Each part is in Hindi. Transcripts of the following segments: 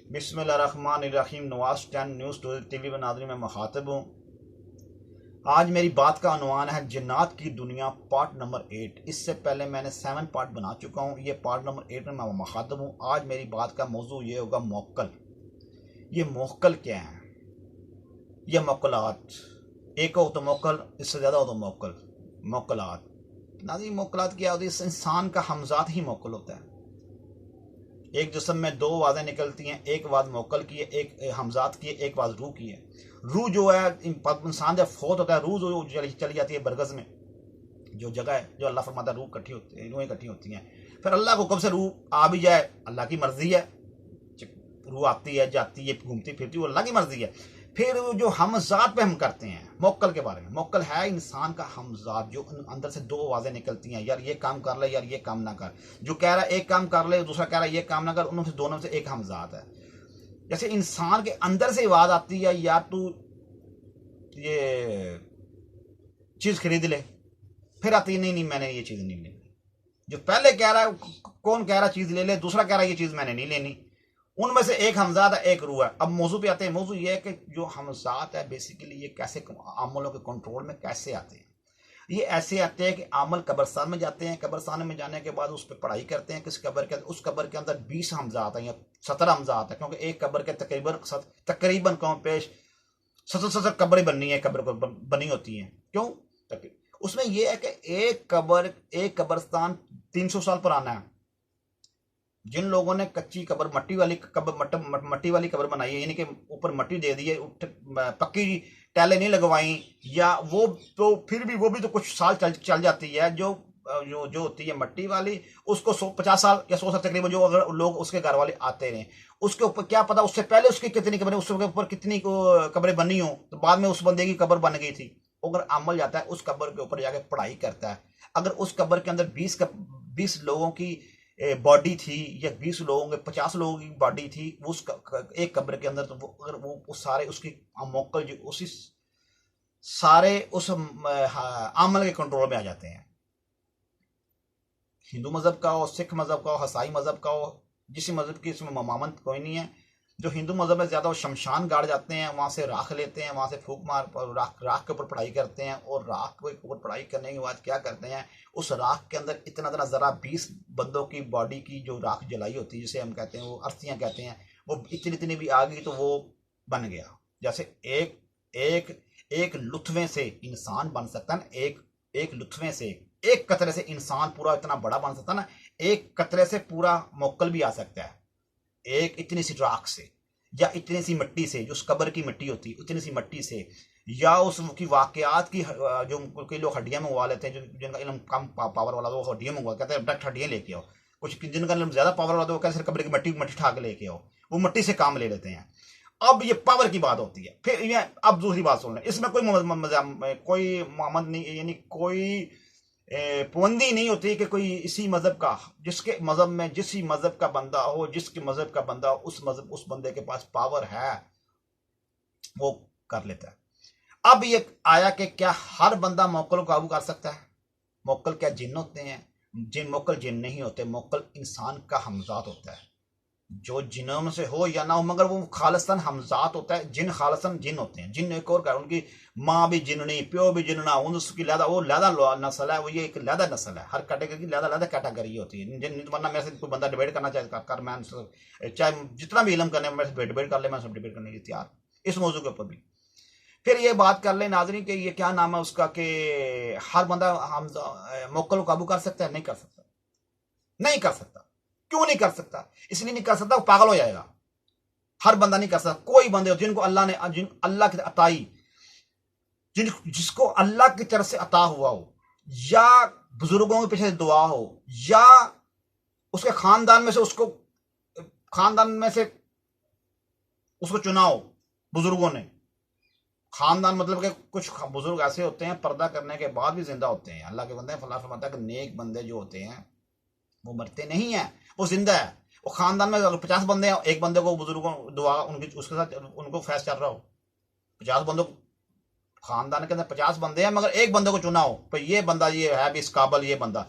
बिस्मिल्लाहिर्रहमानिर्रहीम। नवाज 10 न्यूज़ टीवी में नाज़रीन मैं मुखातिब हूँ। आज मेरी बात का अनुमान है जिन्नात की दुनिया पार्ट नंबर 8। इससे पहले मैंने 7 पार्ट बना चुका हूँ। ये पार्ट नंबर 8 में मैं मुखातिब हूँ। आज मेरी बात का मौजू ये होगा मोक्कल। ये मोक्कल क्या है? ये मोक्कलात, एक हो तो मोक्कल, इससे ज़्यादा हो तो मोक्कल। मोक्कलात नाज़रीन, मोक्कलात क्या होती है? इस इंसान का हमजात ही मोक्कल होता है। एक जिस्म में दो आवाज़ें निकलती हैं, एक आवाज़ मोक्कल की है, एक हमजात की है, एक आवाज़ रूह की है। रूह जो है इंसान जब फौत होता है, रूह जो चली जाती है बरगज़ में, जो जगह है, जो अल्लाह फरमाता है रूह इकट्ठी होती है, रूहें इकट्ठी होती हैं। फिर अल्लाह को कब से रूह आ भी जाए, अल्लाह की मर्जी है। रूह आती है, जाती है, घूमती फिरती, वो अल्लाह की मर्जी है। फिर जो हमजात पे हम करते हैं मोक्कल के बारे में, मोक्कल है इंसान का हमजात, जो अंदर से दो आवाज़ें निकलती हैं, यार ये काम कर ले, यार ये काम ना कर। जो कह रहा है एक काम कर ले, दूसरा कह रहा है ये काम ना कर, उनमें से दोनों से एक हमजात है। जैसे इंसान के अंदर से आवाज़ आती है, यार तू ये चीज़ खरीद ले, फिर आती है नहीं नहीं मैंने ये चीज़ नहीं लेनी। जो पहले कह रहा है, कौन कह रहा है चीज़ ले ले, दूसरा कह रहा है ये चीज़ मैंने नहीं लेनी। उनमें से एक हमजात है, एक रूह है। अब मौजू पे आते हैं। मौजू ये है कि जो हमजात है बेसिकली ये कैसे अमलों के कंट्रोल में कैसे आते हैं। ये ऐसे आते हैं कि अमल कब्रस्तान में जाते हैं, कब्रस्तान में जाने के बाद उस पर पढ़ाई करते हैं। किस कब्र के, उस कब्र के अंदर 20 हमजात हैं या 17 हमजात है, क्योंकि एक कब्र के तकरीबन कौन पेश 70 कब्रें बननी है, कब्र बनी होती हैं। क्यों? उसमें यह है कि एक कब्रस्तान 300 साल पुराना है। जिन लोगों ने कच्ची कब्र, मट्टी वाली कब्र बनाई है, यानी कि ऊपर मट्टी दे दी है, पक्की टैलें नहीं लगवाई, या वो तो फिर भी वो भी तो कुछ साल चल जाती है। जो होती है मट्टी वाली, उसको 50 साल या 100 साल तकरीबन, जो अगर लोग उसके घर वाले आते रहे, उसके ऊपर क्या पता उससे पहले उसकी कितनी कब्रें, उसके ऊपर कितनी कब्रें बनी हो, तो बाद में उस बंदे की कब्र बन गई थी। अगर अमल जाता है उस कब्र के ऊपर जाके पढ़ाई करता है, अगर उस कब्र के अंदर 20 लोगों की बॉडी थी, या 20 लोगों के 50 लोगों की बॉडी थी उस एक कब्र के अंदर, तो वो अगर वो सारे उसकी मोक्कल जो उसी सारे उस अमल के कंट्रोल में आ जाते हैं। हिंदू मजहब का हो, सिख मजहब का हो, ईसाई मजहब का हो, जिस मजहब की इसमें ममामत कोई नहीं है। जो हिंदू मजहब में ज़्यादा वो शमशान गाड़ जाते हैं, वहाँ से राख लेते हैं, वहाँ से फूक मार राख के ऊपर पढ़ाई करते हैं, और राख के ऊपर पढ़ाई करने के बाद क्या करते हैं, उस राख के अंदर इतना ज़रा 20 बंदों की बॉडी की जो राख जलाई होती है, जिसे हम कहते हैं वो अर्थियाँ कहते हैं, वो इतनी भी आ गई तो वो बन गया। जैसे एक एक एक लुत्फे से इंसान बन सकता है ना, एक लुत्फे से, एक कतरे से इंसान पूरा इतना बड़ा बन सकता है ना, एक कतरे से पूरा मोक्कल भी आ सकता है। एक इतनी सी राख से, या इतनी सी मिट्टी से, जो उस कब्र की मिट्टी होती है उतनी सी मिट्टी से, या उस की वाकयात की जो कई लोग हड्डियां मंगवा लेते हैं, जिनका इल्म कम पावर वाला, वो हड्डियां मंगवा, कहते हैं डायरेक्ट हड्डियां लेके आओ। कुछ जिनका इल्म ज्यादा पावर वाला, तो वो कहते हैं कब्र की मिट्टी उठा के लेके आओ, वो मिट्टी से काम ले लेते हैं। अब ये पावर की बात होती है। फिर ये अब दूसरी बात सुन लें, इसमें कोई कोई मोहम्मद नहीं, यानी कोई पाबंदी नहीं होती कि कोई इसी मजहब का, जिसके मजहब में जिस मजहब का बंदा हो, जिसके मजहब का बंदा हो, उस बंदे के पास पावर है, वो कर लेता है। अब ये आया कि क्या हर बंदा मोक्कल को काबू कर सकता है? मोक्कल क्या जिन होते हैं? मोक्कल जिन नहीं होते, मोक्कल इंसान का हमजात होता है, जो जिनों से हो या ना हो, मगर वो खालिस्तान हमजात होता है। जिन खालिस्तान जिन होते हैं। जिन एक और का, उनकी माँ भी जिननी, प्यो भी जिनना, उसकी वो लहदा नस्ल है, वो ये एक लहदा नस्ल है। हर कैटेगरी की लहदा कैटेगरी होती है। जिन वरना मेरे से कोई बंदा डिबेट करना चाहे मैं चाहे जितना भी इल्म करने मेरे से डिबेट कर ले, मैं सब डिबेट करने की तैयार इस मौजू के ऊपर भी। फिर ये बात कर ले नाजरीन कि ये क्या नाम है उसका, कि हर बंदा हम मोक्कल को काबू कर सकता है? नहीं कर सकता, नहीं कर सकता। क्यों नहीं कर सकता? इसलिए नहीं कर सकता, वो पागल हो जाएगा। हर बंदा नहीं कर सकता। कोई बंदे हो जिनको अल्लाह ने, अल्लाह की अताई, जिसको अल्लाह की तरफ से अता हुआ हो, या बुजुर्गों के पीछे दुआ हो, या उसके खानदान में से उसको चुना हो बुजुर्गों ने। खानदान मतलब कि कुछ बुजुर्ग ऐसे होते हैं पर्दा करने के बाद भी जिंदा होते हैं। अल्लाह के बंदे फला फरमाता है कि नेक बंदे जो होते हैं वो मरते नहीं है, वो जिंदा है। वो खानदान में अगर 50 बंदे हैं, एक बंदे को बुजुर्गों दुआ उनकी उसके साथ उनको फैस चल रहा हो, 50 बंदों खानदान के अंदर 50 बंदे हैं, मगर एक बंदे को चुना हो, तो ये बंदा ये है भी इस काबल, ये बंदा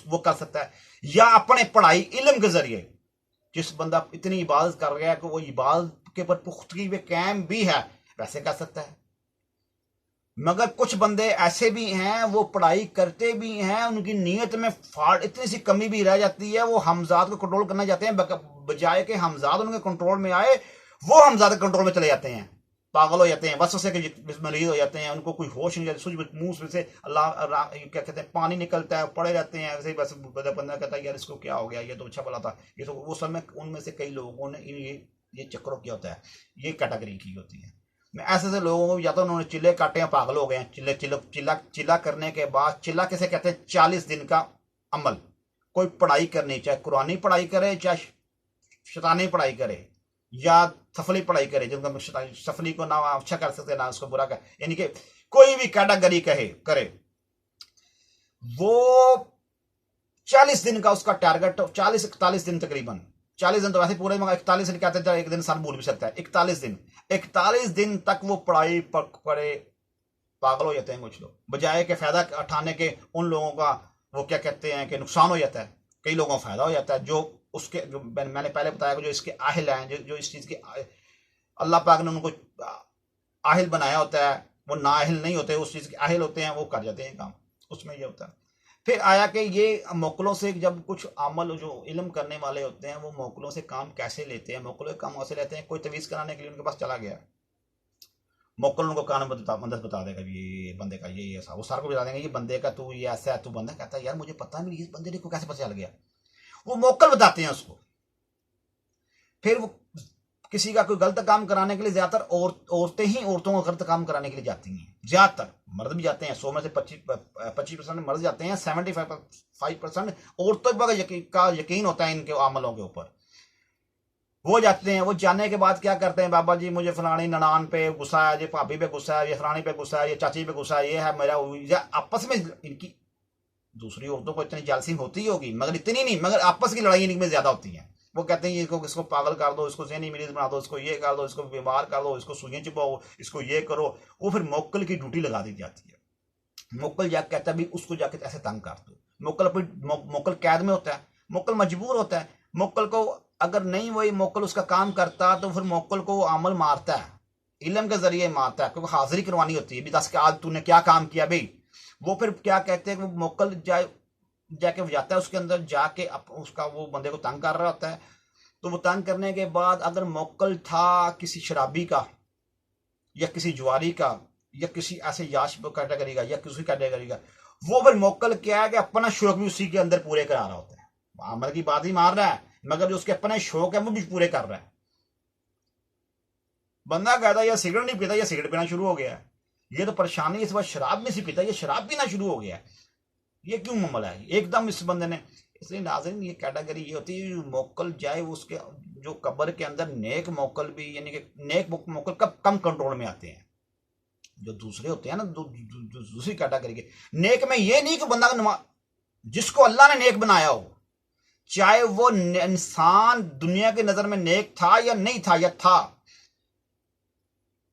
वो कर सकता है। या अपने पढ़ाई इल्म के जरिए, जिस बंदा इतनी इबादत कर गया कि वो इबादत के ऊपर पुख्तगी में कायम भी है, वैसे कर सकता है। मगर कुछ बंदे ऐसे भी हैं, वो पढ़ाई करते भी हैं, उनकी नीयत में फाड़ इतनी सी कमी भी रह जाती है, वो हमजाद को कंट्रोल करना चाहते हैं, बजाय के हमजाद उनके कंट्रोल में आए, वो हमजाद कंट्रोल में चले जाते हैं, पागल हो जाते हैं, वसवसे के मरीज हो जाते हैं, उनको कोई होश नहीं जाती, सूझ मुंह से अल्लाह क्या कहते हैं पानी निकलता है, पड़े रहते हैं ऐसे ही, बस बंदा कहता है यार इसको क्या हो गया, ये तो अच्छा भला था, ये तो वो समय उनमें से कई लोगों ने ये चक्रों क्या होता है, ये कैटेगरी की होती है। मैं ऐसे ऐसे लोगों को, या तो उन्होंने चिल्ले काटे हैं, पागल हो गए हैं, चिल्ला करने के बाद, चिल्ला किसे कहते हैं 40 दिन का अमल, कोई पढ़ाई करनी, चाहे कुरानी पढ़ाई करे, चाहे शैतानी पढ़ाई करे, या सफली पढ़ाई करे, जिनका सफली को ना अच्छा कर सकते ना उसको बुरा कर, यानी कि कोई भी कैटेगरी करे, वो 40 दिन का उसका टारगेट, 40-41 दिन तकरीबन, 40 दिन तो वैसे पूरे, मगर 41 दिन कहते हैं, एक दिन इंसान भूल भी सकता है, 41 दिन तक वो पढ़ाई पढ़े, पागल हो जाते हैं कुछ लोग, बजाय के फायदा उठाने के उन लोगों का वो क्या कहते हैं कि नुकसान हो जाता है, कई लोगों का फायदा हो जाता है, जो उसके जो मैंने पहले बताया, जो इसके आहिल हैं, जो इस चीज़ के अल्लाह पाक ने उनको आहिल बनाया होता है, वो नाअहिल नहीं होते, उस चीज़ के आहिल होते हैं, वो कर जाते हैं काम, उसमें ये होता है। फिर आया कि ये मोकलों से जब कुछ अमल जो इल्म करने वाले होते हैं, वो मोकलों से काम कैसे लेते हैं, मोकलों के काम कैसे लेते हैं, कोई तवीज़ कराने के लिए उनके पास चला गया, मोकल उनको कान बंदस बता देगा, ये बंदे का ये ऐसा, वो सारा को बता देंगे ये बंदे का, तू ये ऐसा है, तू बंदा कहता है यार मुझे पता नहीं इस बंदे को कैसे पता चल गया, वो मोकल बताते हैं उसको। फिर वो किसी का कोई गलत काम कराने के लिए ज्यादातर औरतें ही औरतों को गलत काम कराने के लिए जाती हैं, ज्यादातर मर्द भी जाते हैं, 100 में से 25% मर्द जाते हैं, 75% औरतों का यकीन होता है इनके अमलों के ऊपर, वो जाते हैं। वो जाने के बाद क्या करते हैं, बाबा जी मुझे फलानी ननान पे गुस्सा है, ये भाभी पे गुस्सा है, ये फलानी पे गुस्सा है, ये चाची पे गुस्सा है, ये है मेरा, आपस में इनकी दूसरी औरतों को इतनी जालसी होती होगी, मगर इतनी नहीं, मगर आपस की लड़ाई इनमें ज्यादा होती है। वो कहते हैं इसको पागल कर दो, इसको ज़हनी मरीज बना दो, इसको ये कर दो, इसको बीमार कर दो, इसको सुइयां चुपाओ, इसको ये करो। वो फिर मोकल की ड्यूटी लगा दी जाती है। मोकल जाके कहता है भी उसको जाके ऐसे तंग कर दो। मोकल कैद में होता है, मोकल मजबूर होता है। मोकल को अगर नहीं वही मोकल उसका काम करता तो फिर मोकल को अमल मारता है, इल्म के जरिए मारता है, क्योंकि हाजिरी करवानी होती है भी 10 के आज तूने क्या काम किया भाई। वो फिर क्या कहते हैं, वो मोकल जाके जाता है उसके अंदर, जाके उसका वो बंदे को तंग कर रहा होता है। तो वो तंग करने के बाद अगर मोकल था किसी शराबी का या किसी जुआरी का या किसी ऐसे याश कैटेगरी का या किसी कैटेगरी का, वो फिर मोकल क्या है कि अपना शौक भी उसी के अंदर पूरे करा रहा होता है। अमल की बात ही मार रहा है, मगर जो उसके अपने शौक है वो भी पूरे कर रहा है। बंदा कहता है यार सिगरेट नहीं पीता, या सिगरेट पीना शुरू हो गया है, ये तो परेशानी, इस बार शराब नहीं सी पीता, ये शराब पीना शुरू हो गया है, ये क्यों मामला है एकदम इस बंदे ने। इसलिए नाज़रीन ये कैटेगरी ये होती है, मोकल जाए उसके जो कब्र के अंदर नेक मोकल भी, यानी कि नेक मोकल कब कम कंट्रोल में आते हैं। जो दूसरे होते हैं ना दूसरी कैटेगरी के नेक में, ये नहीं कि बंदा जिसको अल्लाह ने नेक बनाया हो, चाहे वो इंसान दुनिया की नजर में नेक था या नहीं था, या था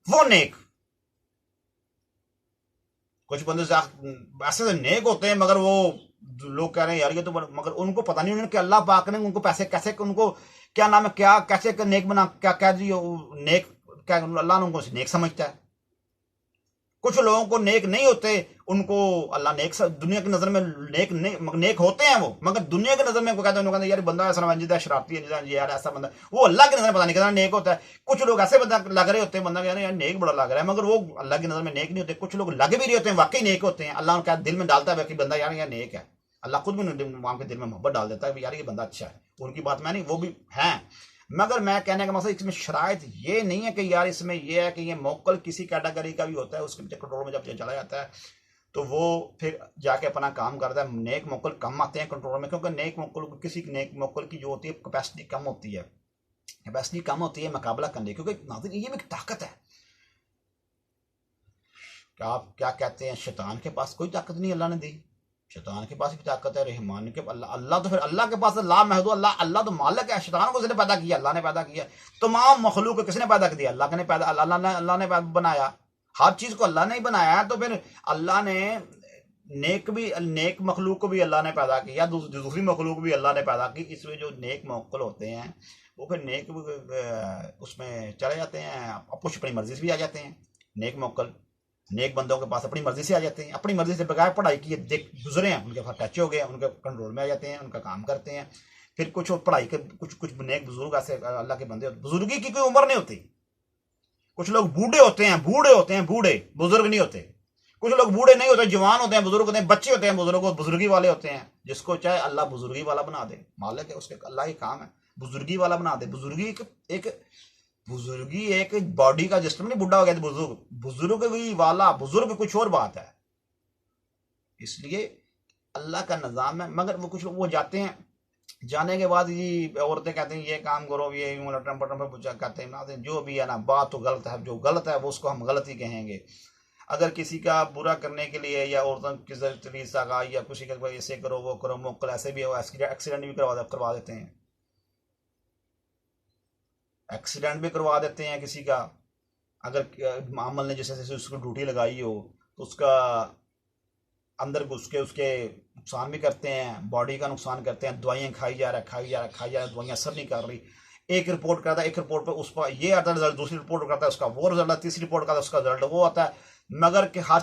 वो नेक। कुछ बंदे ऐसे नेक होते हैं मगर वो लोग कह रहे हैं यार ये तो, मगर उनको पता नहीं कि अल्लाह पाक ने उनको पैसे कैसे, उनको क्या नाम है, क्या कैसे नेक बना, क्या कह दी नेक, क्या अल्लाह ने उनको नेक समझता है। कुछ लोगों को नेक नहीं होते, उनको अल्लाह नेक, दुनिया की नजर में नेक होते हैं वो, मगर दुनिया की नजर में कहते हैं यार बंदा ऐसा शरारती है यार, ऐसा बंदा, वो अल्लाह की नजर में पता नहीं कितना नेक होता है। कुछ लोग ऐसे बंदा लग रहे होते हैं, बंदा यार नेक बड़ा लग रहा है, मगर वो अल्लाह की नजर में नेक नहीं होते। कुछ लोग लगे भी नहीं होते हैं, वाकई नेक होते हैं, अल्लाह उनका दिल में डालता है कि बंदा यार यार नेक है, अल्लाह खुद भी वहां के दिल में मोहब्बत डाल देता है यार ये बंदा अच्छा है। उनकी बात मैं नहीं, वो भी है, मगर मैं कहने का मतलब इसमें शरायत ये नहीं है कि यार इसमें ये है कि ये मोकल किसी कैटेगरी का भी होता है, उसके कंट्रोल में जब चला जाता है तो वो फिर जाके अपना काम करता है। नेक मोकल कम आते हैं कंट्रोल में, क्योंकि नेक मोकल की जो होती है कैपेसिटी कम होती है, मुकाबला करने, क्योंकि नाज़रीन ये भी एक ताकत है। आप क्या कहते हैं, शैतान के पास कोई ताकत नहीं अल्लाह ने दी, शैतान के पास भी ताकत है, रहमान के अल्लाह तो फिर अल्लाह के पास ला महदू, अल्लाह तो मालिक है। शैतान को किसने पैदा किया, अल्लाह ने पैदा किया। तमाम मखलूक को किसने पैदा किया, अल्लाह ने बनाया। हर चीज को अल्लाह ने ही बनाया है, तो फिर अल्लाह ने नेक मखलूक को भी अल्लाह ने पैदा किया, दूसरी मखलूक भी अल्लाह ने पैदा की। इसमें जो नेक मौक्कल होते हैं वो फिर नेक उसमें चले जाते हैं, कुछ अपनी मर्जी से भी आ जाते हैं। नेक मौक्कल नेक बंदों के पास अपनी मर्जी से आ जाते हैं, अपनी मर्जी से बगैर पढ़ाई किए देख गुजरे हैं, उनके पास टच हो गए, उनके कंट्रोल में आ जाते हैं, उनका काम करते हैं। फिर कुछ पढ़ाई के कुछ नेक बुजुर्ग ऐसे अल्लाह के बंदे होते, बुजुर्गी की कोई उम्र नहीं होती। कुछ लोग बूढ़े होते हैं, बूढ़े बुजुर्ग नहीं होते। कुछ लोग बूढ़े नहीं होते, जवान होते हैं, बुजुर्ग होते हैं, बच्चे होते हैं, बुजुर्ग बुजुर्गी वाले होते हैं। जिसको चाहे अल्लाह बुजुर्गी वाला बना दे, मालिक है उसके, अल्लाह ही काम है बुजुर्गी वाला बना दे। बुजुर्गी एक बॉडी का जिस्म नहीं, बुढ़ा हो गया तो बुजुर्ग वाला, बुजुर्ग कुछ और बात है। इसलिए अल्लाह का निज़ाम है। मगर वो कुछ वो जाते हैं, जाने के बाद ये औरतें कहते हैं ये काम करो, ये कहते हैं ना, जो भी है ना, बात तो गलत है, जो गलत है वो उसको हम गलत ही कहेंगे। अगर किसी का बुरा करने के लिए या औरतों किसी तरीका का या किसी का ऐसे करो वो करो, मोकल ऐसे भी हो, एक्सीडेंट भी करवा देते हैं, एक्सीडेंट भी करवा देते हैं किसी का। अगर मामल ने जैसे उसको ड्यूटी लगाई हो तो उसका अंदर उसके नुकसान भी करते हैं, बॉडी का नुकसान करते हैं। दवाइयाँ खाई जा रहा है, दवाइयाँ असर नहीं कर रही। एक रिपोर्ट करता है, एक रिपोर्ट पर उस पर ये आता है रिजल्ट, दूसरी रिपोर्ट करता है उसका वो रिजल्ट आता है, तीसरी रिपोर्ट करता है उसका रिजल्ट वो आता है। मगर कि हर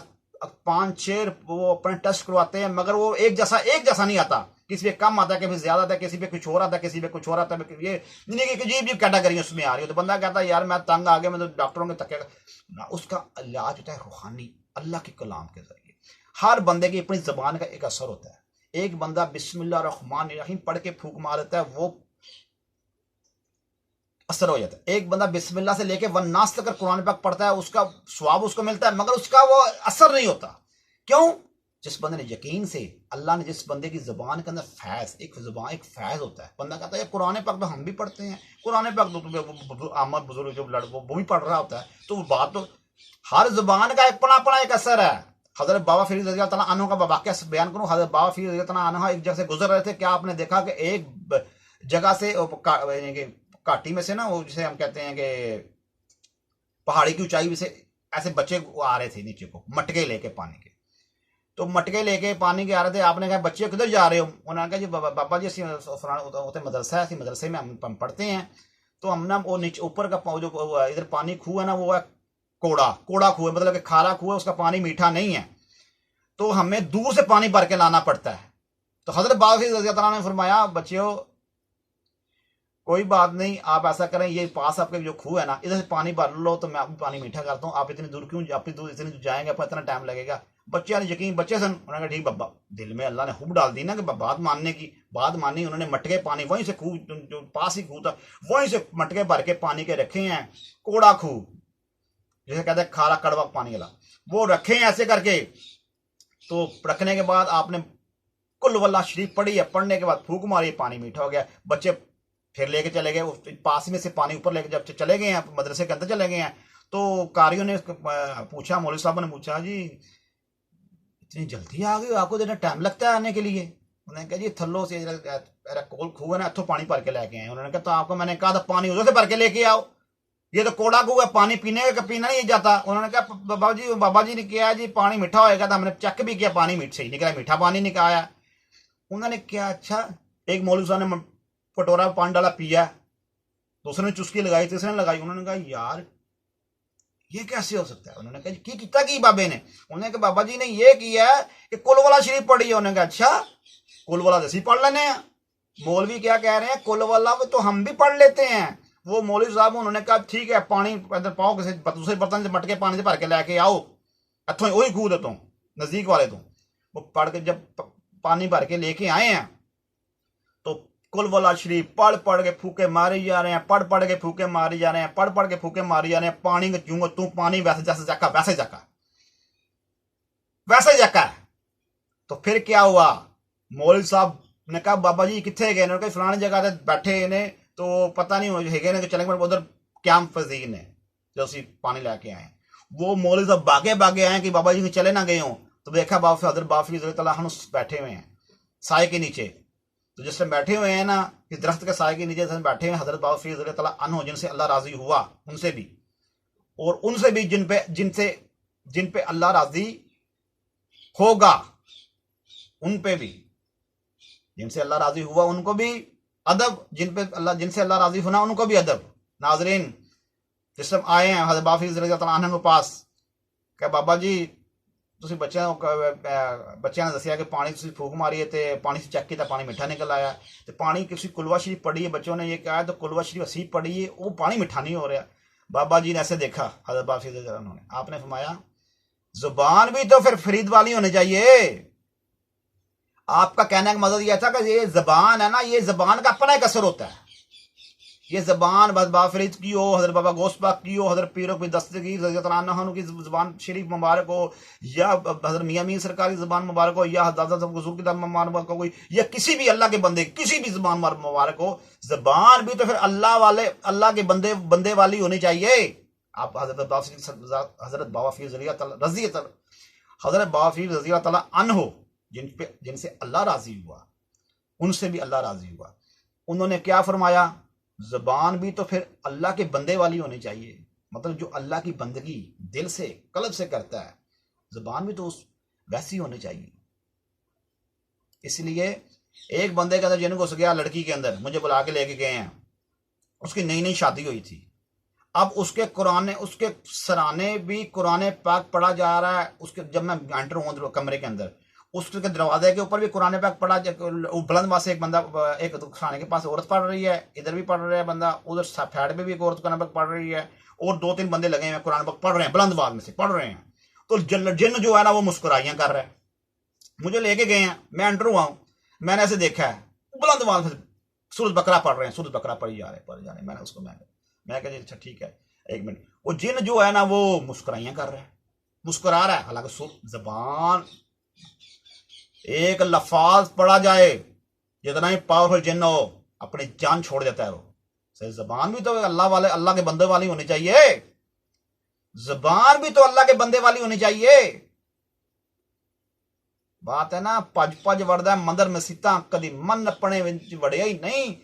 5-6 वो अपने टेस्ट करवाते हैं, मगर वो एक जैसा नहीं आता। किसी पे कम आता है, किसी पे ज्यादा आता है, किसी पे कुछ और आता है, किसी पे कुछ और आता है। ये नहीं कि अजीब कैटेगरी उसमें आ रही हो तो बंदा कहता है यार मैं तंग आ गया, मैं तो डॉक्टरों के तक ना। उसका इलाज होता है रूहानी, अल्लाह के कलाम के जरिए। हर बंदे की अपनी जबान का एक असर होता है। एक बंदा बिस्मिल्लाह रहमान रहीम पढ़ के फूक मार देता है, वो असर हो जाता है। एक बंदा बिस्मिल्लाह से लेके वन्नास तक कुरान पाक पढ़ता है, उसका स्वाब उसको मिलता है, मगर उसका वो असर नहीं होता। क्यों? जिस बंदे ने यकीन से, अल्लाह ने जिस बंदे की जबान के अंदर एक फैज होता है। बंदा कहता है कुरान पाक तो हम भी पढ़ते हैं, कुरान पाक तो आमद बुजुर्ग जो लड़को वो भी पढ़ रहा होता है, तो वो बात तो हर जबान का अपना एक असर है। हजरत बाबा फरीद रज़ी अल्लाह अन्हु का वाक़या बयान करूं। हजरत बाबा फरीद रज़ी अल्लाह अन्हु एक जगह से गुजर रहे थे। क्या आपने देखा कि एक जगह से घाटी में से ना, वो जिसे हम कहते हैं कि पहाड़ी की ऊंचाई से ऐसे बच्चे आ रहे थे नीचे को, मटके लेके पानी के। तो मटके लेके पानी के आ रहे थे। आपने कहा बच्चे किधर जा रहे हो? उन्होंने कहा जी बाबा जी असी मदरसा है, मदरसे में हम पढ़ते हैं। तो हम ना वो नीचे ऊपर का जो इधर पानी खूह है ना, वो है कोड़ा खूह है, मतलब कि खारा खूह है, उसका पानी मीठा नहीं है, तो हमें दूर से पानी भर के लाना पड़ता है। तो हजरत बाबा फरीद रज़ी अल्लाह ने फरमाया बच्चियों कोई बात नहीं, आप ऐसा करें, ये पास आपके जो खूह है ना, इधर से पानी भर लो तो मैं आपको पानी मीठा करता हूँ। आप इतनी दूर क्यों, आप इतनी दूर जाएंगे, आपको इतना टाइम लगेगा। बच्चे ने यकीन, बच्चे सन, उन्होंने कहा ठीक बाबा। दिल में अल्लाह ने हुब डाल दी ना कि बात मानने की, बात मानी। उन्होंने मटके पानी वहीं से खूह जो पास ही खूह था, वहीं से मटके भर के पानी के रखे हैं। कोड़ा खूह जिसे कहते हैं खारा कड़वा पानी वाला, वो रखे हैं ऐसे करके। तो रखने के बाद आपने कुल वल्लाह शरीफ पढ़ी है, पढ़ने के बाद फूक मारी, पानी मीठा हो गया। बच्चे फिर लेके चले गए, पास में से पानी ऊपर लेके जब चले गए हैं, मदरसे के अंदर चले गए हैं, तो कारियों ने पूछा, मौलवी साहब ने पूछा जी इतनी जल्दी आ गए, आपको इतना टाइम लगता है आने के लिए? उन्होंने कहा जी थल्लो से कोल खूह है ना, इतों पानी भर के लेके आए। उन्होंने कहा तो आपको मैंने कहा था पानी उधर से भर के लेके आओ, ये तो कोड़ा खूह है, पानी पीना नहीं जाता। उन्होंने कहा बाबा जी ने किया जी पानी मीठा होएगा, तो हमने चेक भी किया, पानी सही निकला, मीठा पानी निकाला। उन्होंने क्या अच्छा, एक मौलवी साहब ने कटोरा पानी डाला, पिया, दूसरे ने चुस्की लगाई, तीसरे ने लगाई। उन्होंने कहा यार ये कैसे हो सकता है? उन्होंने कहा की कितना की बाबे ने? उन्होंने कहा बाबा जी ने ये किया कि कुलवाला शरीफ पढ़ी है। उन्होंने कहा अच्छा कुलवाला जैसी पढ़ लेने हैं। मौलवी क्या कह रहे हैं, कुलवाला तो हम भी पढ़ लेते हैं। वो मौलवी साहब उन्होंने कहा ठीक है, पानी इधर पाओ, किसी दूसरे बर्तन से मटके पानी से भर के लेके आओ, इतों वही खूह देता हूँ नजदीक वाले तो। वो पढ़ के जब पानी भर के लेके आए हैं तो कुलवाला शरीफ पढ़ के फूके मारे जा रहे हैं, पढ़ के फूके मारे जा रहे हैं, पढ़ के फूके मारे जा रहे हैं। पानी चूंगा तू पानी वैसे जैसे जाका वैसे जाका। तो फिर क्या हुआ, मौलवी साहब ने कहा बाबा जी कितने गए? उन्होंने कहा फलानी जगह ते बैठे ने, तो पता नहीं है ने, तो चले गए उधर क्याम फजीर ने जो उसी पानी लेके आए। वो मौलवी साहब भागे आए कि बाबा जी चले ना गए हों। तो देखा हजरत बाबा फरीद रज़ी अल्लाह अन्हु बैठे हुए हैं साए के नीचे। तो जिस टाइम बैठे हुए हैं ना, इस दरख्त के साए के नीचे बैठे हुए हैं हजरत बाबा फरीद रज़ी अल्लाह अन्हु, जिनसे अल्लाह राजी हुआ, उनसे भी और उनसे भी जिन पे अल्लाह राजी होगा। उन पे भी, जिनसे अल्लाह राजी हुआ उनको भी अदब, जिनसे अल्लाह राजी होना उनको भी अदब। नाजरीन, जिस टाइम आए हैं हज़रत बाफी रज़ी अल्लाह तआला अन्हु के पास, क्या बाबा जी ਤੁਸੀਂ ਬੱਚਿਆਂ ਨੇ ਦੱਸਿਆ कि पानी ਤੁਸੀਂ फूक मारी है तो पानी से चेक किया, पानी मीठा निकल आया। तो पानी किसी कुलवा शरीफ पढ़ी है, बच्चों ने ये कहा तो कुलवा शरीफ असीब पढ़ी है, वो पानी मीठा नहीं हो रहा। बाबा जी ने ऐसे देखा, हज़रत बाफी उन्होंने, आपने फरमाया जुबान भी तो फिर फरीद वाली होनी चाहिए। आपका कहने का मतलब यह था कि ये जबान है ना, ये जबान का अपना एक असर होता है। ये जबान बाबा फरीद की हो, हजरत बाबा गोस्पाक की हो, हजरत पीर की दस्तगीर की जबान शरीफ मुबारक हो, या हजरत मियाँ मीर सरकार की जबान मुबारक हो, या हजरत हुजूर की जबान मुबारक हो, या किसी भी अल्लाह के बंदे किसी भी जबान मुबारक हो, जबान भी तो फिर अल्लाह के बंदे वाली होनी चाहिए। आप हजरत बाबा फीर रजी अल्लाह अन्हु जिनसे अल्लाह राजी हुआ, उनसे भी अल्लाह राजी हुआ। उन्होंने क्या फरमाया, जबान भी तो फिर अल्लाह के बंदे वाली होनी चाहिए। मतलब जो अल्लाह की बंदगी दिल से कल्ब से करता है, जबान भी तो उस वैसी होनी चाहिए। इसलिए एक बंदे के अंदर जिन घुस गया, लड़की के अंदर, मुझे बुला के लेके गए हैं, उसकी नई नई शादी हुई थी। अब उसके सराने भी कुरान पाक पढ़ा जा रहा है। उसके जब मैं एंटर हुआ कमरे के अंदर, उसके दरवाजे के ऊपर भी कुरान पाक पढ़ा, बुलंद वहां से एक बंदा, एक खाने के पास औरत पढ़ रही है, इधर भी पढ़ रहा है बंदा, उधर फैड में भी एक औरत कुरान पाक पढ़ रही है, और 2-3 बंदे लगे हैं कुरान पाक पढ़ रहे हैं, बुलंद आवाज में से पढ़ रहे हैं। तो जिन जो है ना वो मुस्कुराइयां कर रहा है। मुझे लेके गए हैं, मैं एंटर हुआ हूं, मैंने ऐसे देखा है बुलंद आवाज में सूरत बकरा पढ़ रहे हैं, सूरत बकरा पढ़ी जा रहे हैं। मैंने उसको मैं कहा अच्छा ठीक है, एक मिनट। वो जिन जो है ना वो मुस्कुराइयां कर रहा है, मुस्कुरा रहा है, हालांकि जबान एक लफाज पढ़ा जाए, जितना ही पावरफुल जिन्न हो, अपनी जान छोड़ देता है वो। सही, जबान भी तो अल्लाह के बंदे वाली होनी चाहिए। जबान भी तो अल्लाह के बंदे वाली होनी चाहिए। बात है ना, पज वड़दा मंदिर मसीता कदी मन अपने वड़िया ही नहीं।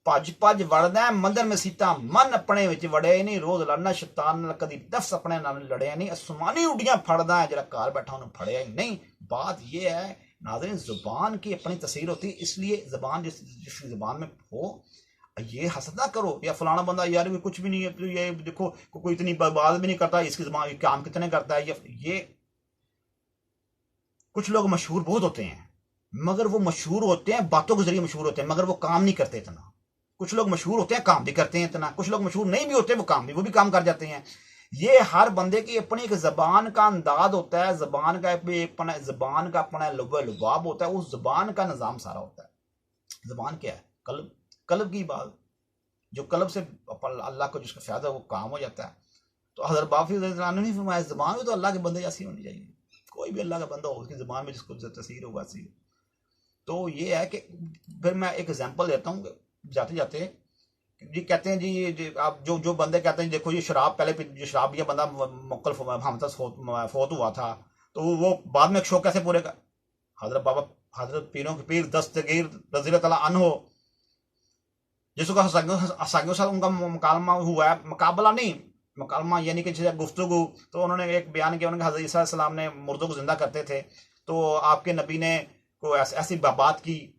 पज वड़दा मंदिर मसीता मन अपने वड़िया ही नहीं। रोज लड़ना शैतान कदी नफ्स अपने नाल लड़िया नहीं। आसमानी उड़ियां फड़दा है, जरा घर बैठा उन्हें फड़िया ही नहीं। बात यह है नाज़रीन, जुबान की अपनी तस्वीर होती है। इसलिए जुबान जिस जुबान में हो, ये हसद ना करो या फलाना बंदा यार भी कुछ भी नहीं है, तो ये देखो कोई इतनी बात भी नहीं करता, इसकी जुबान काम कितने करता है। ये कुछ लोग मशहूर बहुत होते हैं, मगर वो मशहूर होते हैं बातों के जरिए मशहूर होते हैं, मगर वो काम नहीं करते इतना। कुछ लोग मशहूर होते हैं, काम भी करते हैं इतना। कुछ लोग मशहूर नहीं भी होते, वो भी काम कर जाते हैं। ये हर बंदे की अपनी एक जबान का अंदाज होता है, जबान का अपना लुबाब होता है। उस जबान का निजाम सारा होता है। जबान क्या है? कल्ब की बात, जो कल्ब से अल्लाह को जिसका फायदा वो काम हो जाता है। तो हज़रत बाफी नहीं फरमाया, जबान भी तो अल्लाह के बंदे जैसी होनी चाहिए। कोई भी अल्लाह का बंदा हो, उसकी जबान में जिसको तसीर हो वैसी। तो ये है कि फिर मैं एक एग्जाम्पल देता हूँ जाते जाते। जी कहते हैं जी आप जो बंदे कहते हैं देखो ये शराब पहले जो शराब ये बंदा मुकल फोत हुआ था, तो वो बाद में शौक कैसे पूरे का। हजरत पीरों के पीर दस्तगीर रज़ी अल्लाह अन्हु, जिसको हसागियों से उनका मुकालमा हुआ है, मुकाबला नहीं, मुकालमा यानी कि गुफ्तगू। तो उन्होंने एक बयान किया, उन्होंने हज़रत ईसा अलैहिस्सलाम ने मुर्दों को जिंदा करते थे, तो आपके नबी ने को ऐसी बात की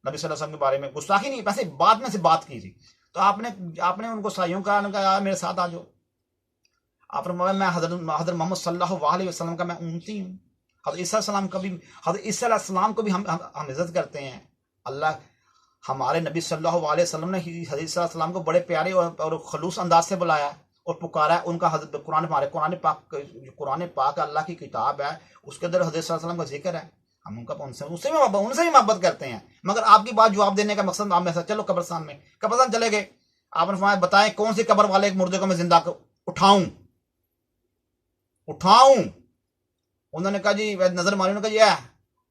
नबी सल्लल्लाहु अलैहि वसल्लम के बारे में, गुस्ताखी नहीं, वैसे बाद में से बात की थी। तो आपने उनको साइयों का यार मेरे साथ आ जाओ। आपने मैं हजरत मोहम्मद सल्लल्लाहु अलैहि वसल्लम का मैं उम्मती हूँ। हजरत ईसा अलैहिस्सलाम को भी हम इज्जत करते हैं। अल्लाह हमारे नबी सल्लल्लाहु अलैहि वसल्लम ने हजरत ईसा अलैहिस्सलाम को बड़े प्यारे और खलूस अंदाज से बुलाया और पुकारा है। उनका कुरान पाक अल्लाह की किताब है, उसके अंदर हजरत सल्लल्लाहु अलैहि वसल्लम का जिक्र है। हम उनसे भी मोहब्बत करते हैं। मगर आपकी बात जवाब देने का मकसद आप में ऐसा, चलो कब्रिस्तान चले गए, आपने फरमाया बताएं कौन सी कब्र वाले एक मुर्दे को मैं जिंदा उठाऊं। उन्होंने कहा जी, नजर मारी, उन्होंने कहा जी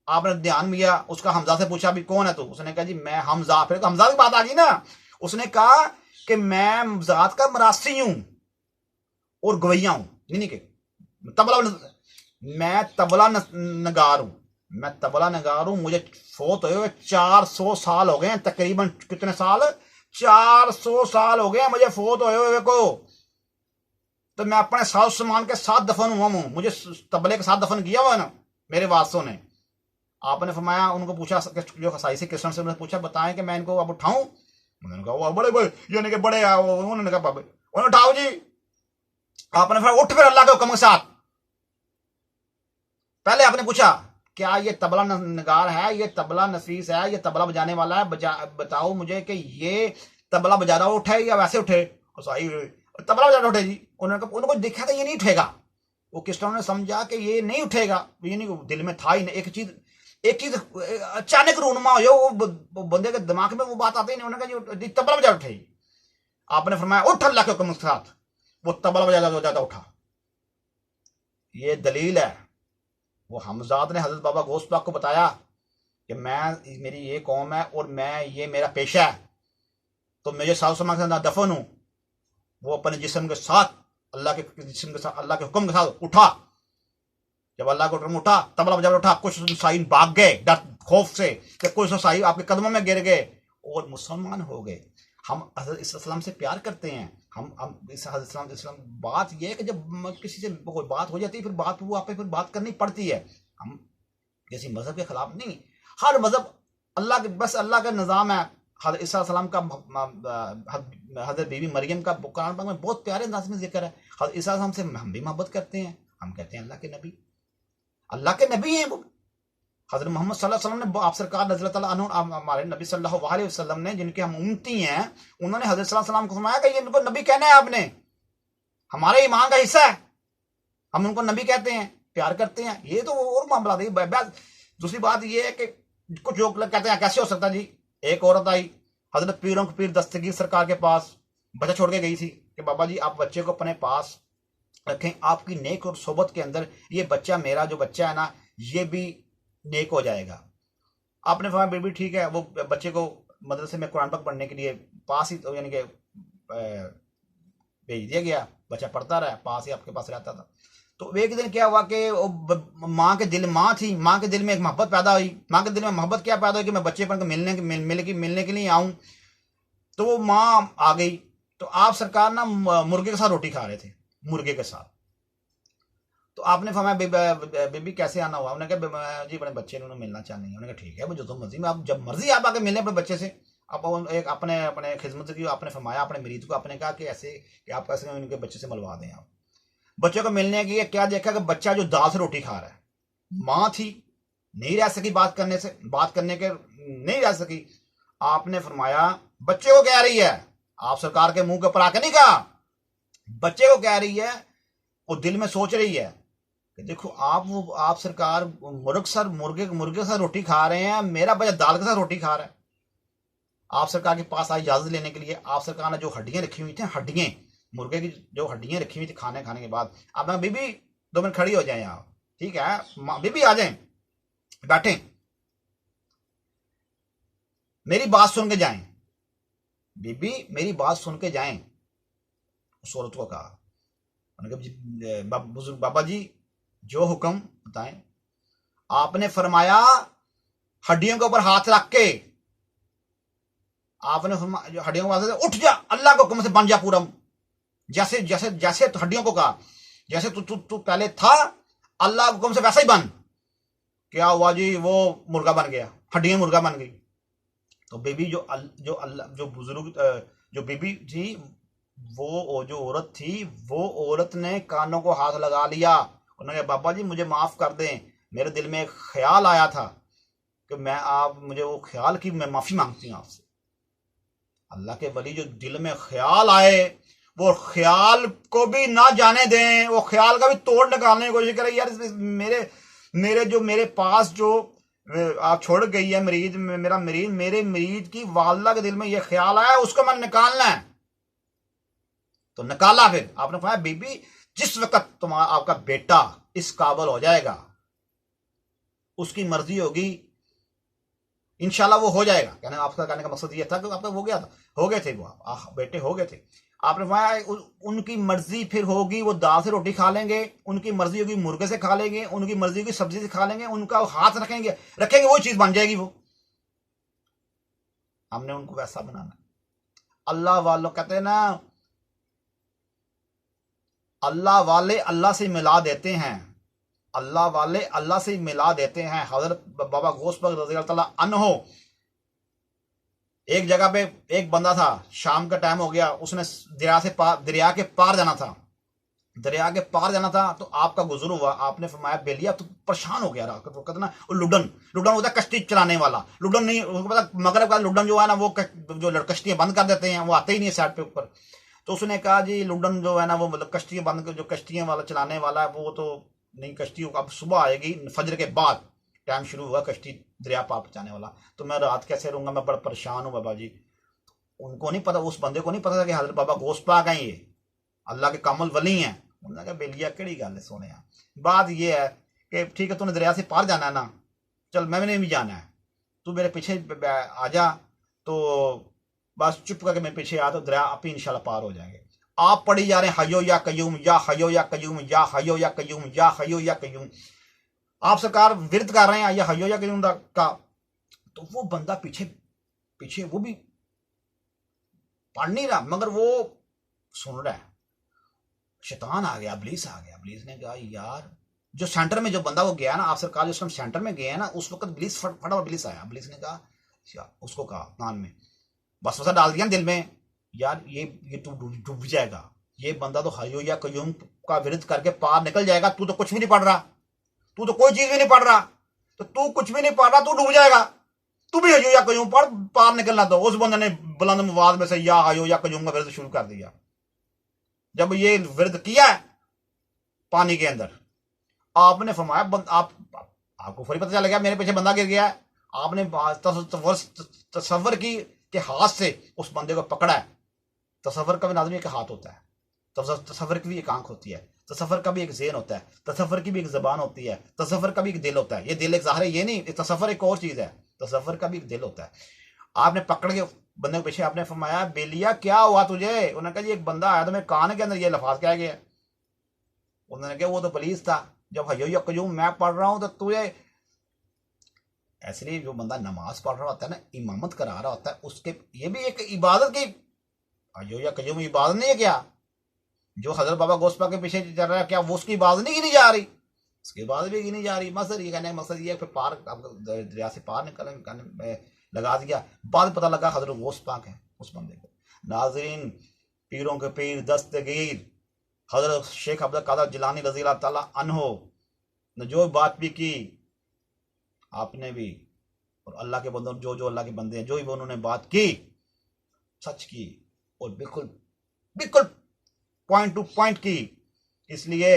आपने ध्यान दिया, उसका हमजा से पूछा भी कौन है तो उसने कहा जी मैं हमजा। फिर तो हमजा की बात आ गई ना। उसने कहा कि मैं जात का मरासी हूं और गवैया हूं, नहीं कि मैं तबला नगार हूं। मुझे फोत हुए 400 साल हो गए हैं, तकरीबन कितने साल, 400 साल हो गए मुझे फोत हुए को। तो मैं अपने साथ सामान के साथ दफन हुआ हूं, मुझे तबले के साथ दफन किया हुआ ना मेरे वारसों ने। आपने फरमाया, उनको पूछा जो ईसाई से क्रिश्चियन से, उन्होंने पूछा बताएं कि मैं इनको अब उठाऊं? उन्होंने कहा वो बड़े बड़े यानी कि बड़े, उन्होंने कहा उन्हें उठाओ जी। आपने फिर उठ, फिर अल्लाह के हुक्म के साथ। पहले आपने पूछा क्या ये तबला नगार है, ये तबला नफीस है, ये तबला बजाने वाला है, बताओ मुझे कि ये तबला बजा रहा उठे या वैसे उठे? ईसाई तबला बजा रहा उठे जी। उनको देखा था ये नहीं उठेगा। वो क्रिश्चियनों ने समझा कि ये नहीं उठेगा, ये नहीं, दिल में था ही नहीं। एक चीज अचानक रूनुमा हो जाए, वो बंदे के दिमाग में वो बात आती ही नहीं। उन्होंने कहा तबला बजा उठे। आपने फरमाया उठ अल्लाह के हुक्म के साथ। वो तबला बजाता उठा। ये दलील है। वो हमजाद ने हजरत बाबा गौस पाक को बताया कि मेरी ये कौम है और ये मेरा पेशा है, तो मुझे साल समा के दफन हूं। वो अपने जिस्म के साथ अल्लाह के जिस्म के साथ अल्लाह के हुक्म के साथ उठा। जब अल्लाह का हुक्म उठा, तबला बजा उठा। कुछ साइन भाग गए डर खौफ से कि कुछ साई आपके कदमों में गिर गए और मुसलमान हो गए। हम हज़रत इस्लाम से प्यार करते हैं। हम इस हज़रत इस्लाम बात यह है कि जब किसी से कोई बात हो जाती है, फिर बात वो आप पे फिर बात करनी पड़ती है। हम किसी मजहब के खिलाफ नहीं। हर मजहब अल्लाह के, बस अल्लाह का निज़ाम है। हज़रत इस्लाम का, हज़रत बीबी मरियम का कुरान पाक में बहुत प्यारे अंदाज में जिक्र है। हज़रत इस्लाम से हम भी मोहब्बत करते हैं। हम कहते हैं अल्लाह के नबी हैं वो। हज़रत मोहम्मद सल्लल्लाहु अलैहि वसल्लम ने, आप सरकार रज़ी अल्लाह अन्हु, हमारे नबी सल्लल्लाहु अलैहि वसल्लम ने, जिनके हम उम्मती हैं, उन्होंने हज़रत सल्लल्लाहु अलैहि वसल्लम को फरमाया कि ये इनको नबी कहना है आपने, हमारे ईमान का हिस्सा है, हम उनको नबी कहते हैं, प्यार करते हैं। ये तो और मामला था। दूसरी बात ये है कि कुछ लोग कहते हैं कैसे हो सकता जी। एक औरत आई हज़रत पीर दस्तगीर सरकार के पास, बच्चा छोड़ के गई थी कि बाबा जी आप बच्चे को अपने पास रखें, आपकी नेक और सोबत के अंदर ये बच्चा, मेरा जो बच्चा है ना, ये भी नेक हो जाएगा। आपने फरमाया बेबी ठीक है। वो बच्चे को मदरसे में कुरान पाक पढ़ने के लिए पास ही, यानी कि भेज दिया गया। बच्चा पढ़ता रहा, पास ही आपके पास रहता था। तो एक दिन क्या हुआ कि माँ के दिल, माँ थी, माँ के दिल में एक मोहब्बत पैदा हुई। माँ के दिल में मोहब्बत क्या पैदा हुई कि मैं बच्चे पर मिलने के लिए आऊँ। तो वो माँ आ गई। तो आप सरकार ना मुर्गे के साथ रोटी खा रहे थे, मुर्गे के साथ। तो आपने फरमाया बेबी कैसे आना हुआ? उन्होंने कहा जी अपने बच्चे ने मिलना चाहते हैं। उन्होंने कहा ठीक है, वो जो तो मर्जी में, आप जब मर्जी आप आके मिलने अपने बच्चे से। आप एक अपने खिदमत की आपने फरमाया, अपने मरीज को आपने कहा कि ऐसे कि आप कैसे उनके बच्चे से मिलवा दें। आप बच्चे को मिलने की क्या देखा कि बच्चा जो दाल से रोटी खा रहा है। माँ थी, नहीं रह सकी बात करने के नहीं रह सकी। आपने फरमाया बच्चे को कह रही है, आप सरकार के मुंह के ऊपर आके नहीं कहा, बच्चे को कह रही है, वो दिल में सोच रही है कि देखो आप सरकार मुर्गे के साथ रोटी खा रहे हैं, मेरा बच्चा दाल के साथ रोटी खा रहा है। आप सरकार के पास आई इजाजत लेने के लिए। आप सरकार ने जो हड्डियां रखी हुई थी, हड्डियां मुर्गे की जो हड्डियां रखी हुई थी खाने के बाद, आप बीबी 2 मिनट खड़ी हो जाए आप, ठीक है बीबी आ जाए, बैठे, मेरी बात सुन के जाएं, बीबी मेरी बात सुन के जाएं। उस औरत को कहा, बुजुर्ग बाबा जी जो हुक्म बताएं। आपने फरमाया हड्डियों के ऊपर हाथ रख के, आपने फरमाया हड्डियों के पास उठ जा, अल्लाह के हुक्म से बन जा पूरा। जैसे जैसे जैसे तो हड्डियों को कहा, जैसे तू पहले था, अल्लाह के हुक्म से वैसा ही बन। क्या हुआ जी? वो मुर्गा बन गया, हड्डियां मुर्गा बन गई। तो बेबी जो बुजुर्ग जो बेबी थी, वो जो औरत थी, वो औरत ने कानों को हाथ लगा लिया। उन्होंने कहा बाबा जी मुझे माफ कर दें, मेरे दिल में एक ख्याल आया था कि मुझे वो ख्याल की, मैं माफी मांगती हूँ आपसे। अल्लाह के वली जो दिल में ख्याल आए, वो ख्याल को भी ना जाने दें, वो ख्याल का भी तोड़ निकालने की कोशिश करें। यार मेरे पास जो आप छोड़ गई है मरीज, मेरे मरीज की वालदा के दिल में ये ख्याल आया, उसको मैंने निकालना है। तो निकाला। फिर आपने कहा बीबी जिस वक्त आपका बेटा इस काबिल हो जाएगा, उसकी मर्जी होगी, इंशाल्लाह वो हो जाएगा। कहने का मकसद ये था कि आपका हो गए थे, वो बेटे हो गए थे। आपने कहा उनकी मर्जी फिर होगी, वो दाल से रोटी खा लेंगे, उनकी मर्जी होगी मुर्गे से खा लेंगे, उनकी मर्जी होगी सब्जी से खा लेंगे, उनका हाथ रखेंगे वो चीज बन जाएगी। वो हमने उनको वैसा बनाना। अल्लाह वालों कहते हैं ना, अल्लाह वाले अल्लाह से मिला देते हैं, अल्लाह वाले अल्लाह से मिला देते हैं। हजरत बाबा गौस पाक रज़ी अल्लाह तआला अन्हो, एक जगह पे एक बंदा था, शाम का टाइम हो गया, उसने दरिया के पार जाना था, दरिया के पार जाना था, तो आपका गुजर हुआ, आपने फरमाया बेलिया तो परेशान हो गया, तो कहते ना लुडन, लुडन होता है कश्ती चलाने वाला, लुडन नहीं, उसको पता मगरब का लुडन जो है ना वो जो कश्तियां बंद कर देते हैं, वो आते ही नहीं है साइड पे ऊपर। तो उसने कहा जी लुडन जो है ना वो मतलब कश्तियां बंद, जो कश्तियां वाला चलाने वाला है वो तो नहीं, कश्ती अब सुबह आएगी फजर के बाद टाइम शुरू हुआ कश्ती दरिया पार पहुंचाने वाला, तो मैं रात कैसे रहूंगा, मैं बड़ा परेशान हूँ बाबा जी। उनको नहीं पता, उस बंदे को नहीं पता था कि हजरत बाबा गौस पाक हैं, ये अल्लाह के कामल वली हैं। उन्होंने कहा बेलिया केड़ी गल है सोने, बात ये है कि ठीक है तूने दरिया से पार जाना है ना, चल मैंने भी जाना है, तू मेरे पीछे आ जा, तो बस चुप करके मेरे पीछे आ, तो दरिया आप ही इंशाल्लाह पार हो जाएंगे। आप पढ़ी जा रहे हैं हयो या कयूम, या हयो या कयूम, या हयो या कयूम, या हयो या कयूम, आप सरकार विरत कर रहे हैं या हयो या कयूम का, तो वो बंदा पीछे पीछे वो भी पढ़ नहीं रहा, मगर वो सुन रहा है। शैतान आ गया, इब्लीस आ गया, इब्लीस ने कहा यार, जो सेंटर में जो बंदा वो गया ना, आप सरकार जिस टाइम सेंटर में गए ना, उस वक्त इब्लीस फटा इब्लीस आया, इब्लीस ने कहा, उसको कहा कान में वसवसा डाल दिया दिल में, यार ये तू डूब जाएगा, ये बंदा तो हयो या कयूम का विरोध करके पार निकल जाएगा, तू तो कुछ भी नहीं पढ़ रहा, तू तो कोई चीज भी नहीं पढ़ रहा, तो तू कुछ भी नहीं पढ़ रहा, तू डूब जाएगा, तू भी हयो या कयूम पढ़, पार निकलना। तो उस बंदे ने बुलंद आवाज में से या हयो या कयूम का विरोध शुरू कर दिया। जब ये विरोध किया पानी के अंदर, आपने फरमाया आपको फौरी पता चल गया मेरे पीछे बंदा गिर गया है, आपने तसव्वुर की के हाथ से उस बंदे को पकड़ा है। तसव्वुर का भी आदमी एक हाथ होता है, तसव्वुर की भी एक आंख होती है, तसव्वुर का भी एक ज़हन होता है, तसव्वुर की भी एक ज़बान होती है, तसव्वुर का भी एक दिल होता है। ये दिल एक ज़ाहिर है, ये नहीं, तसव्वुर एक और चीज़ है, तसव्वुर का भी एक दिल होता है। आपने पकड़ के बंदे के पीछे आपने फरमाया बेलिया क्या हुआ तुझे, उन्होंने कहा जी एक बंदा आया तो मेरे कान के अंदर ये लफाज कह गया। उन्होंने कहा वो तो पुलिस था, जब हयो या कयूम मैं पढ़ रहा हूं तो तुझे, ऐसे जो बंदा नमाज पढ़ रहा होता है ना, इमामत करा रहा होता है, उसके ये भी एक इबादत की, हयो या कयूम इबादत नहीं है क्या? जो हजरत बाबा गौस पाक के पीछे चल रहा है, क्या वो उसकी इबादत नहीं गिनी जा रही? उसकी इबादत भी गिनी जा रही। मकसद ये कहने का मकसद ये फिर पार दरिया से पार निकलने लगा दिया। बाद पता लगा हजरत गौस पाक है उस बंदे को। नाज़रीन, पीरों के पीर दस्तगीर हजरत शेख अब्दुल कादिर जिलानी रज़ी अल्लाह ताला अन्हो ने जो बात भी की, आपने भी, और अल्लाह के बंदों जो जो अल्लाह के बंदे हैं जो भी उन्होंने बात की, सच की, और बिल्कुल बिल्कुल पॉइंट टू पॉइंट की। इसलिए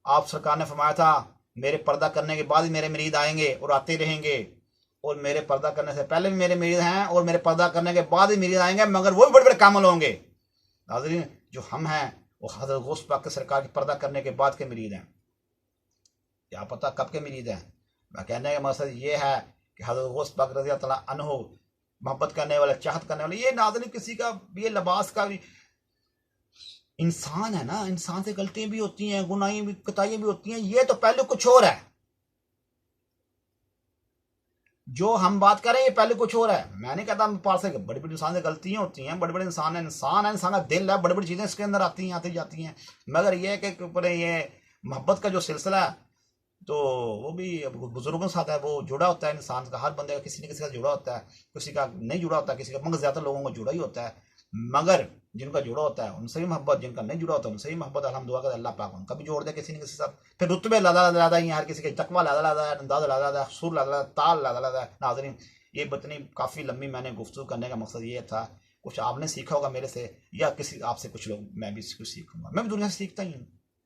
आप सरकार ने फरमाया था मेरे पर्दा करने के बाद ही मेरे मरीद आएंगे और आते रहेंगे, और मेरे पर्दा करने से पहले भी मेरे मरीद हैं और मेरे पर्दा करने के बाद ही मरीद आएंगे, मगर वो भी बड़े बड़े कामल होंगे। नाज़रीन, जो हम हैं वो हज़रत गौस पाक के सरकार की पर्दा करने के बाद के मरीद हैं, क्या पता कब के मरीद हैं। मैं कहने का मकसद ये है कि हज़रत गौस पाक रज़ी अल्लाह तआला अन्हु मोहब्बत करने वाले, चाहत करने वाले, ये नाज़रीन किसी का ये लिबास का भी इंसान है ना, इंसान से गलतियां भी होती हैं, गुनाहें भी, कोताहियां भी होती हैं, ये तो पहले कुछ और है। जो हम बात करें ये पहले कुछ और है। मैं नहीं कहता पास से बड़ी बड़ी इंसान से गलतियां होती हैं, बड़े बड़े इंसान है, इंसान का दिल है, बड़ी बड़ी चीजें इसके अंदर आती हैं, आती जाती हैं, मगर ये है कि ऊपर ये मोहब्बत का जो सिलसिला है तो वो भी बुजुर्गों के साथ है, वो जुड़ा होता है इंसान का, हर बंदे का किसी न किसी का जुड़ा होता है, किसी का नहीं जुड़ा होता, किसी का, मगर ज्यादा लोगों को जुड़ा ही होता है। मगर जिनका जुड़ा होता है उनसे भी मोहब्बत, जिनका नहीं जुड़ा होता उनसे भी मोहब्बत, अल्हम्दुलिल्लाह का अल्लाह पाक उनका भी जोड़ दे किसी न किसी साथ। फिर रुतबे लादा ही, हर किसी के तकवा लादा है, अंदाज लादा है, सुर लादा है, ताल लादा है। नाज़रीन, ये बतनी काफ़ी लंबी मैंने गुफ्तगू करने का मकसद ये था, कुछ आपने सीखा होगा मेरे से, या किसी आपसे कुछ लोग, मैं भी कुछ सीखूंगा, मैं भी दुनिया से सीखता ही हूँ।